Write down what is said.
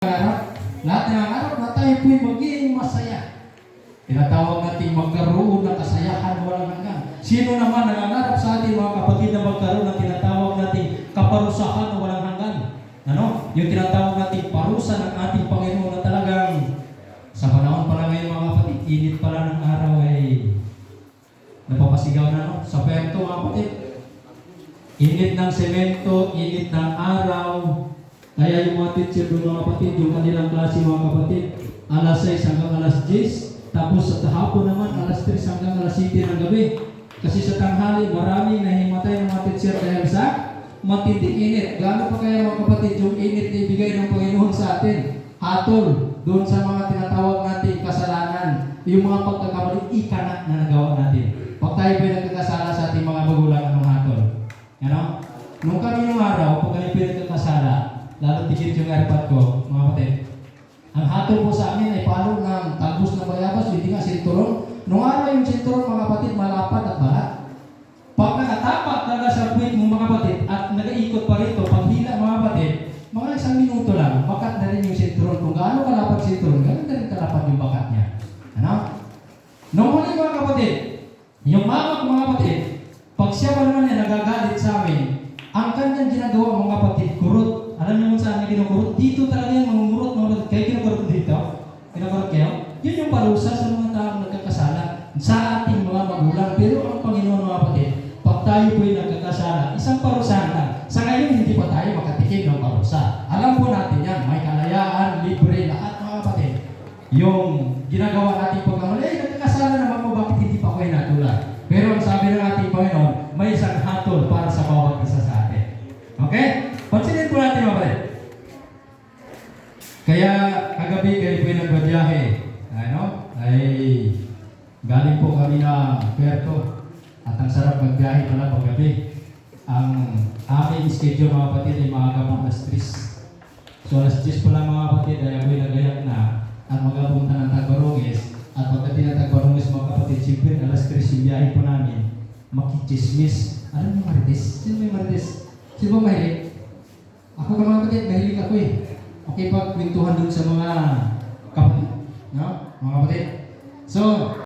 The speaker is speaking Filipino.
Lahat ng nangangarap na tayo po'y maging masaya. Tinatawag natin magkaroon ng kasayahan walang hanggan. Sino naman nangangarap sa ating mga kapatid na magkaroon ng tinatawag natin kaparusahan na walang hanggan? Ano? Yung tinatawag natin parusa ng ating Panginoon na talagang sa panahon pala ngayon mga kapatid, init pala ng araw ay napapasigaw na no? Sa perto mga kapatid. Init ng semento, init ng araw. Kaya yung mga teacher doon mga kapatid, yung kanilang klase mga kapatid, alas 6 hanggang alas 10, tapos sa hapon naman alas 3 hanggang alas 7 ng gabi. Kasi sa tanghali, maraming nahimatay ng mga teacher dahil sa matinding init. Gaano pa kaya mga kapatid yung init na ibigay ng Panginoon sa atin? Hatol, doon sa mga tinatawag natin kasalanan, yung mga pagkakamali, ikanak na nagawa natin. Pag tayo pa nagkakasala sa ating mga magulang, anong hatol? Ano? Nung kami yung araw, pag kami pinagkakasala, lalo tigit yung airpod ko, mga kapatid. Ang hatol po sa amin ay palo ng talbos na bayabas, hindi nga sinturon. Nung araw yung sinturon, mga kapatid, malapad at balat. Pag nakatapak talaga sa puwit mo, mga kapatid, at nag-iikot pa rito, pag hila, mga kapatid, mga isang minuto lang, bakat na rin yung sinturon. Kung gaano kalapad sinturon, ganun na rin kalapad yung bakat niya. Ano? Nung huli, mga kapatid, yung mama ko, mga kapatid, pag siya pa naman niya nagagalit sa amin, ang kanyang ginagawa, mga kapatid, kurot. Alam niyo kung saan niya kinukurot? Dito talaga yung mangungurot, mga kapatid. Kaya kinukurot dito? Kinukurot kayo? Yun yung parusa sa mga taong nagkakasala sa ating mga magulang. Pero ang Panginoon, mga kapatid, pag tayo po'y nagkakasala, isang parusahan lang. Sa ngayon, hindi pa tayo makatikim ng parusa. Alam po natin yan. May kalayaan, libre, lahat, mga kapatid. Yung ginagawa natin pagkamali, nagkakasala naman po, bakit hindi pa kayo natulad? Pero ang sabi ng ating Panginoon, may isang hatol para sa bawat isa sa atin. Okay? Pansinin po natin mga kapatid. Kaya kagabi kayo po'y nagbabiyahe. Ay galing po kami na Puerto. At ang sarap magbiyahe pala paggabi. Ang aming schedule mga kapatid ay maaga pang alas 3. So alas 10 pala mga kapatid ay ako'y nagayak na at magapunta ng Tagbaronges. At pagdating ng Tagbaronges mga kapatid, siyempre alas 3 yung biyahe po namin. Makichismis. Alam mo Marites? Sino may Marites? Sino ba mahilig? Ako ka mga kapatid, mahilig ako eh. Okay pa kwentuhan dun sa mga kapatid. No? Mga kapatid. So,